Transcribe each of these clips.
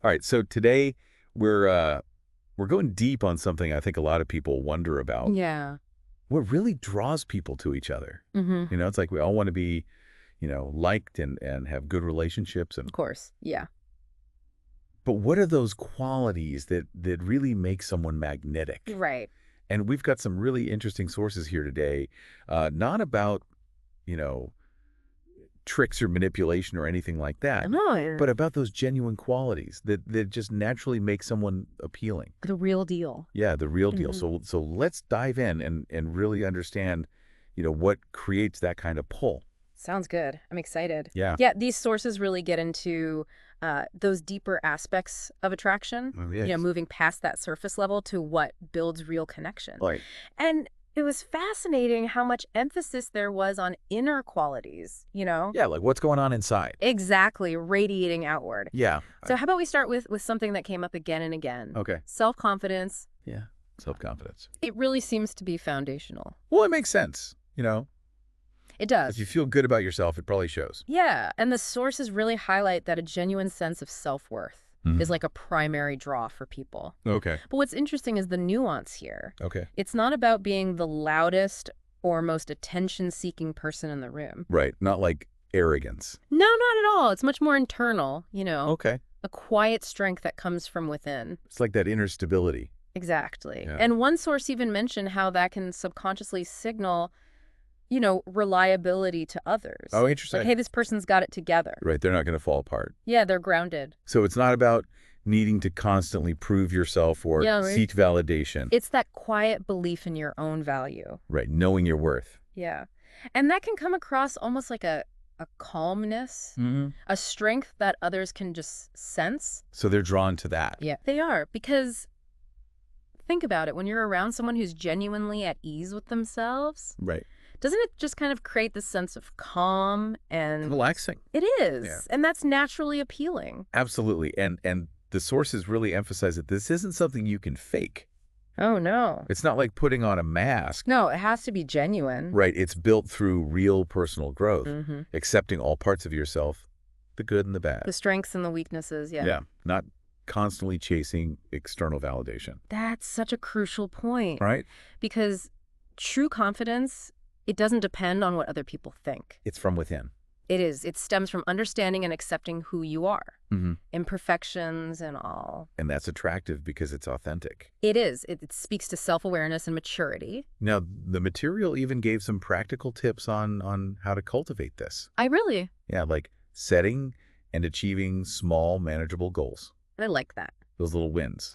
All right, so today we're going deep on something I think a lot of people wonder about. Yeah. What really draws people to each other? Mm-hmm. It's like we all want to be, liked and have good relationships Of and course. Yeah. but what are those qualities that really make someone magnetic? Right. And we've got some really interesting sources here today, not about, you know, tricks or manipulation or anything like that, No, yeah. but about those genuine qualities that just naturally make someone appealing. The real deal. Yeah, the real deal. Hmm. So let's dive in and really understand, what creates that kind of pull. Sounds good. I'm excited. Yeah. Yeah, these sources really get into those deeper aspects of attraction, Oh, yes. moving past that surface level to what builds real connection. Right. And it was fascinating how much emphasis there was on inner qualities. Yeah, like what's going on inside. Exactly, radiating outward. Yeah. So how about we start with something that came up again and again? Okay. Self-confidence. Yeah. Self-confidence. It really seems to be foundational. Well, it makes sense. It If you does. feel good about yourself, it probably shows. Yeah, and the sources really highlight that a genuine sense of self-worth is like a primary draw for people. Okay. But what's interesting is the nuance here. Okay. It's not about being the loudest or most attention-seeking person in the room. Right. Not like arrogance. No, not at all. It's much more internal, Okay. a quiet strength that comes from within. It's like that inner stability. Exactly. Yeah. And one source even mentioned how that can subconsciously signal reliability to others. Oh, interesting. Like, hey, this person's got it together. Right. They're not going to fall apart. Yeah, they're grounded. So it's not about needing to constantly prove yourself or Yeah, right. seek validation. It's that quiet belief in your own value. Right. Knowing your worth. Yeah. And that can come across almost like a calmness, a strength that others can just sense. So they're drawn to that. Yeah, they are. Because think about it. When you're around someone who's genuinely at ease with themselves, Right. doesn't it just kind of create this sense of calm and Relaxing. it is. Yeah. And that's naturally appealing. Absolutely. And the sources really emphasize that this isn't something you can fake. Oh, no. It's not like putting on a mask. No, it has to be genuine. Right. It's built through real personal growth, Mm-hmm. accepting all parts of yourself, the good and the bad. The strengths and the weaknesses, yeah. Yeah. Not constantly chasing external validation. That's such a crucial point. Right? Because true confidence, it doesn't depend on what other people think. It's from within. It is. It stems from understanding and accepting who you are, Mm-hmm. imperfections and all. And that's attractive because it's authentic. It is. It speaks to self-awareness and maturity. Now, the material even gave some practical tips on how to cultivate this. I really, Yeah, like setting and achieving small, manageable goals. I like that. Those little wins,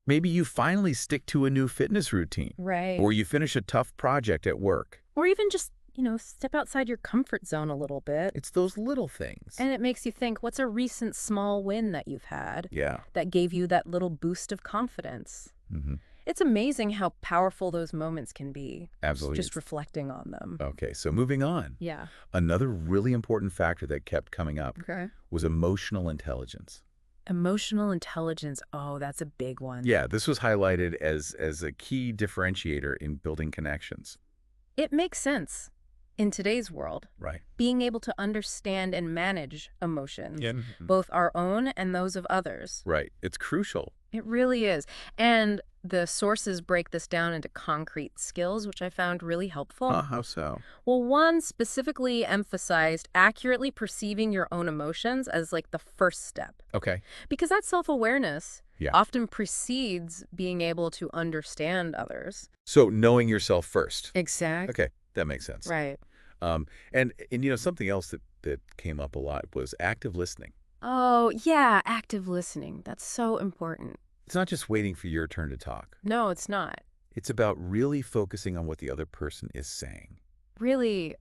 Maybe you finally stick to a new fitness routine. Right. Or you finish a tough project at work. Or even just, step outside your comfort zone a little bit. It's those little things. And it makes you think, what's a recent small win that you've had Yeah. that gave you that little boost of confidence? Mm-hmm. It's amazing how powerful those moments can be. Absolutely. Just reflecting on them. Okay, so moving on. Yeah. Another really important factor that kept coming up Okay. was emotional intelligence. Emotional intelligence. Oh, that's a big one. Yeah, this was highlighted as a key differentiator in building connections. It makes sense. In today's world, Right. being able to understand and manage emotions, Yeah. both our own and those of others. Right. It's crucial. It really is. And the sources break this down into concrete skills, which I found really helpful. How so? Well, one specifically emphasized accurately perceiving your own emotions as like the first step. Okay. Because that self-awareness Yeah. often precedes being able to understand others. So knowing yourself first. Exactly. Okay, that makes sense. Right. And something else that came up a lot was active listening. Oh, yeah, active listening. That's so important. It's not just waiting for your turn to talk. No, it's not. It's about really focusing on what the other person is saying. Really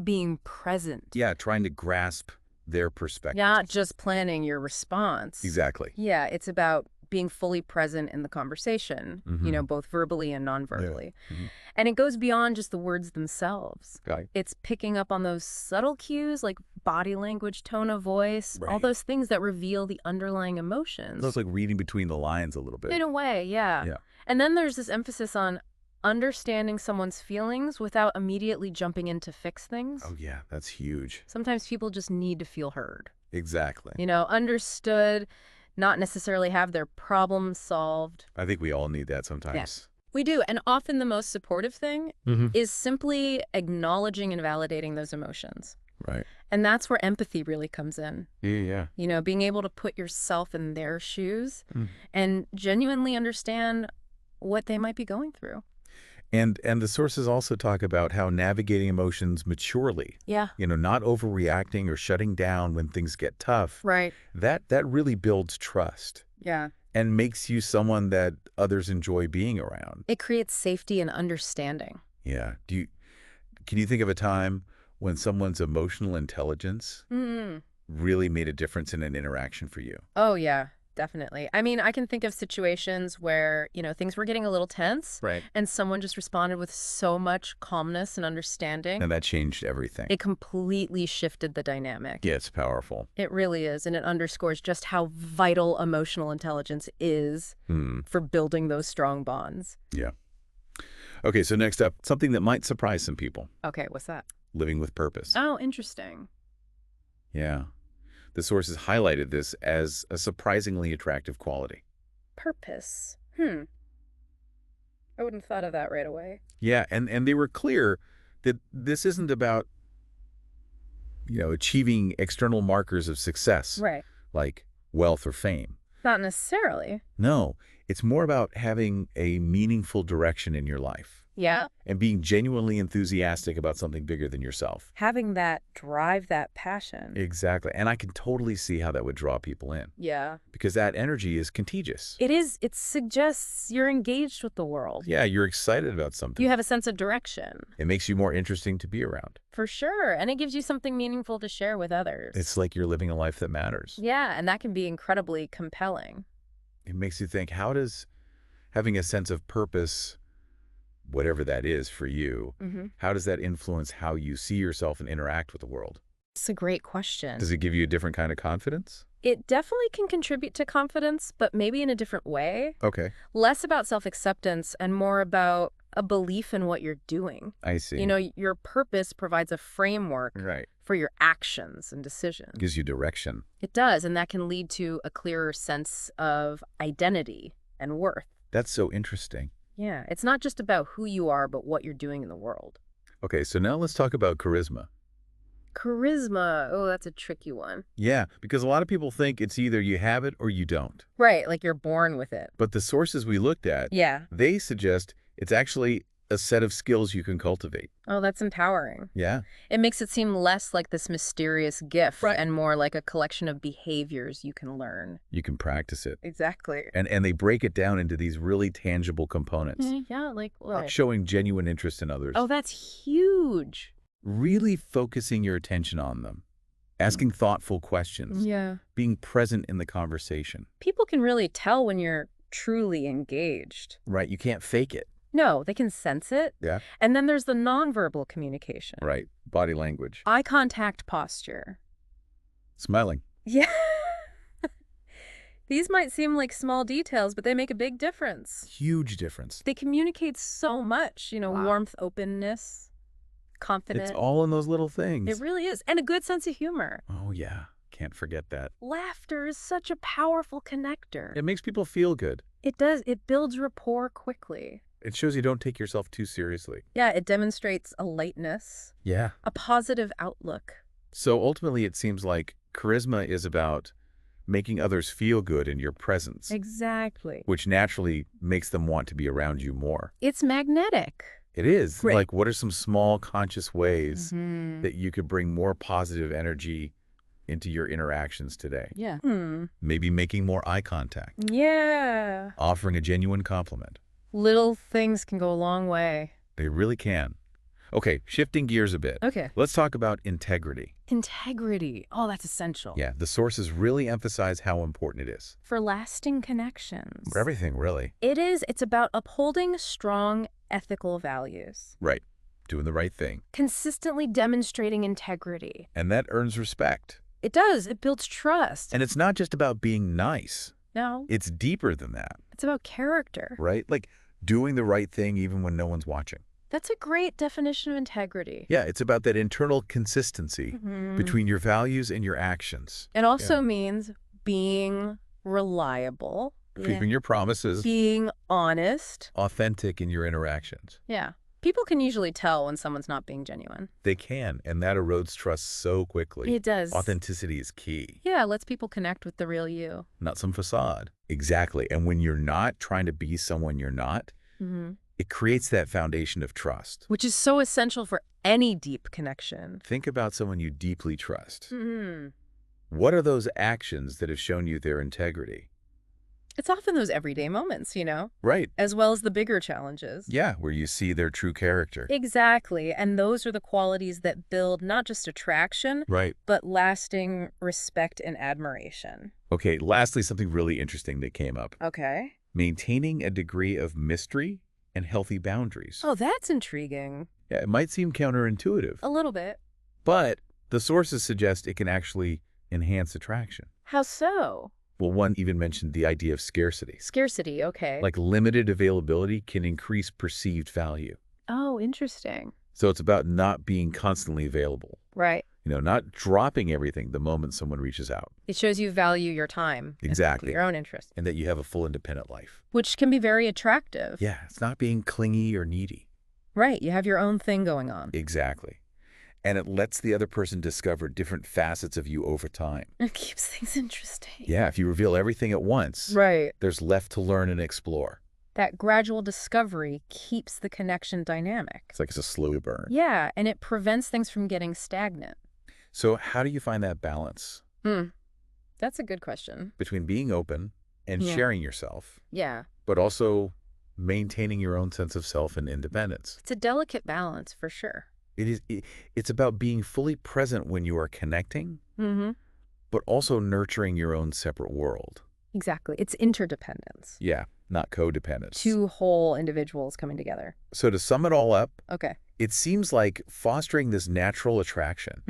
being present. Yeah, trying to grasp their perspective. Not just planning your response. Exactly. Yeah, it's about being fully present in the conversation, Mhm. both verbally and non-verbally. Mhm. And it goes beyond just the words themselves. Okay. It's picking up on those subtle cues like body language, tone of voice, all Right. those things that reveal the underlying emotions. It's like reading between the lines a little bit. In a way, yeah. Yeah. And then there's this emphasis on understanding someone's feelings without immediately jumping in to fix things. Oh, yeah, that's huge. Sometimes people just need to feel heard. Exactly. Understood, not necessarily have their problem solved. I think we all need that Yeah, sometimes. we do. And often the most supportive thing Mm-hmm. is simply acknowledging and validating those emotions. Right. And that's where empathy really comes in. Yeah. You know, being able to put yourself in their shoes Mm. and genuinely understand what they might be going through. And the sources also talk about how navigating emotions maturely, Yeah. not overreacting or shutting down when things get tough, Right. that really builds trust Yeah. and makes you someone that others enjoy being around. It creates safety and understanding. Yeah. Can you think of a time when someone's emotional intelligence really made a difference in an interaction for you? Oh, yeah, definitely. I mean, I can think of situations where, things were getting a little tense Right. and someone just responded with so much calmness and understanding. And that changed everything. It completely shifted the dynamic. Yeah, it's powerful. It really is. And it underscores just how vital emotional intelligence is for building those strong bonds. Yeah. Okay, so next up, something that might surprise some people. Okay, what's that? Living with purpose. Oh, interesting. Yeah. The sources highlighted this as a surprisingly attractive quality. Purpose. I wouldn't have thought of that right away. Yeah, and they were clear that this isn't about, achieving external markers of success, Right. like wealth or fame. Not necessarily. No, it's more about having a meaningful direction in your life Yeah. and being genuinely enthusiastic about something bigger than yourself. Having that drive, that passion. Exactly. And I can totally see how that would draw people in Yeah. because that energy is contagious. It is. It suggests you're engaged with the world. Yeah, you're excited about something. You have a sense of direction. It makes you more interesting to be around. For sure. And it gives you something meaningful to share with others. It's like you're living a life that matters. Yeah, and that can be incredibly compelling. It makes you think, how does having a sense of purpose, whatever that is for you, how does that influence how you see yourself and interact with the world? It's a great question. Does it give you a different kind of confidence? It definitely can contribute to confidence, but maybe in a different way. Okay. Less about self-acceptance and more about a belief in what you're doing. I see. Your purpose provides a framework Right. for your actions and decisions. Gives you direction. It does, and that can lead to a clearer sense of identity and worth. That's so interesting. Yeah, it's not just about who you are, but what you're doing in the world. Okay, so now let's talk about charisma. Charisma, oh, that's a tricky one. Yeah, because a lot of people think it's either you have it or you don't. Right, like you're born with it. But the sources we looked at, Yeah. they suggest it's actually a set of skills you can cultivate. Oh, that's empowering. Yeah. It makes it seem less like this mysterious gift Right. and more like a collection of behaviors you can learn. You can practice it. Exactly. And they break it down into these really tangible components, Yeah, like what? showing genuine interest in others. Oh, that's huge. Really focusing your attention on them, asking thoughtful questions, Yeah. being present in the conversation. People can really tell when you're truly engaged. Right, you can't fake it. No, they can sense it. Yeah. And then there's the nonverbal communication. Right, body language. Eye contact posture. Smiling. Yeah. These might seem like small details, but they make a big difference. Huge difference. They communicate so much, Wow. warmth, openness, confidence. It's all in those little things. It really is. And a good sense of humor. Oh, yeah. Can't forget that. Laughter is such a powerful connector. It makes people feel good. It does. It builds rapport quickly. It shows you don't take yourself too seriously. Yeah, it demonstrates a lightness, Yeah. a positive outlook. So ultimately, it seems like charisma is about making others feel good in your presence, Exactly. which naturally makes them want to be around you more. It's magnetic. It is. Right. Like, what are some small conscious ways Mhm. that you could bring more positive energy into your interactions today? Yeah. Maybe making more eye contact, Yeah. offering a genuine compliment. Little things can go a long way. They really can. Okay, shifting gears a bit. Okay. Let's talk about integrity. Integrity. Oh, that's essential. Yeah, the sources really emphasize how important it is. For lasting connections. For everything, really. It is. It's about upholding strong ethical values. Right. Doing the right thing. Consistently demonstrating integrity. And that earns respect. It does. It builds trust. And it's not just about being nice. No. It's deeper than that, It's about character. right? Like doing the right thing even when no one's watching. That's a great definition of integrity. Yeah, it's about that internal consistency between your values and your actions. It also means being Reliable. keeping your promises, Being honest. authentic in your interactions. Yeah. People can usually tell when someone's not being genuine. They can, and that erodes trust so quickly. It does. Authenticity is key. Yeah, it lets people connect with the real you. Not some facade. Exactly. And when you're not trying to be someone you're not, it creates that foundation of trust. Which is so essential for any deep connection. Think about someone you deeply trust. What are those actions that have shown you their integrity? It's often those everyday moments, Right. as well as the bigger challenges. Yeah, where you see their true character. Exactly. And those are the qualities that build not just attraction, Right. but lasting respect and admiration. Okay, lastly, something really interesting that came up. Okay. Maintaining a degree of mystery and healthy boundaries. Oh, that's intriguing. Yeah, it might seem counterintuitive, A little bit. but the sources suggest it can actually enhance attraction. How so? Well, one even mentioned the idea of scarcity. Scarcity, okay. Like limited availability can increase perceived value. Oh, interesting. So it's about not being constantly available. Right. Not dropping everything the moment someone reaches out. It shows you value your time. Exactly. Your own interests. And that you have a full independent life. Which can be very attractive. Yeah, it's not being clingy or needy. Right. You have your own thing going on. Exactly. And it lets the other person discover different facets of you over time. It keeps things interesting. Yeah, if you reveal everything at once, Right. there's left to learn and explore. That gradual discovery keeps the connection dynamic. It's like it's a slow burn. Yeah, and it prevents things from getting stagnant. So how do you find that balance That's a good question. between being open and Yeah. sharing yourself, Yeah. but also maintaining your own sense of self and independence? It's a delicate balance for sure. It's about being fully present when you are connecting, but also nurturing your own separate world. Exactly. It's interdependence. Yeah, not codependence. Two whole individuals coming together. So to sum it all up, Okay. it seems like fostering this natural attraction.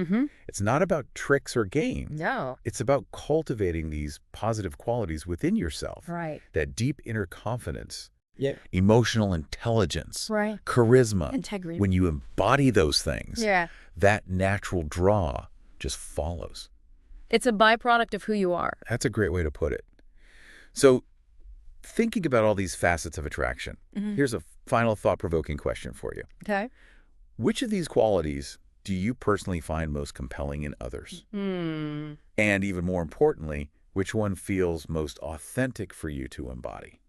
It's not about tricks or games. No. It's about cultivating these positive qualities within yourself. Right. That deep inner confidence, Yeah. emotional intelligence, Right. charisma. Integrity. When you embody those things, Yeah. that natural draw just follows. It's a byproduct of who you are. That's a great way to put it. So thinking about all these facets of attraction, here's a final thought-provoking question for you. Okay. Which of these qualities do you personally find most compelling in others? And even more importantly, which one feels most authentic for you to embody?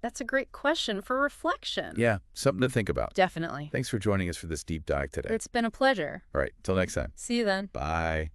That's a great question for reflection. Yeah, something to think about. Definitely. Thanks for joining us for this deep dive today. It's been a pleasure. All right, till next time. See you then. Bye.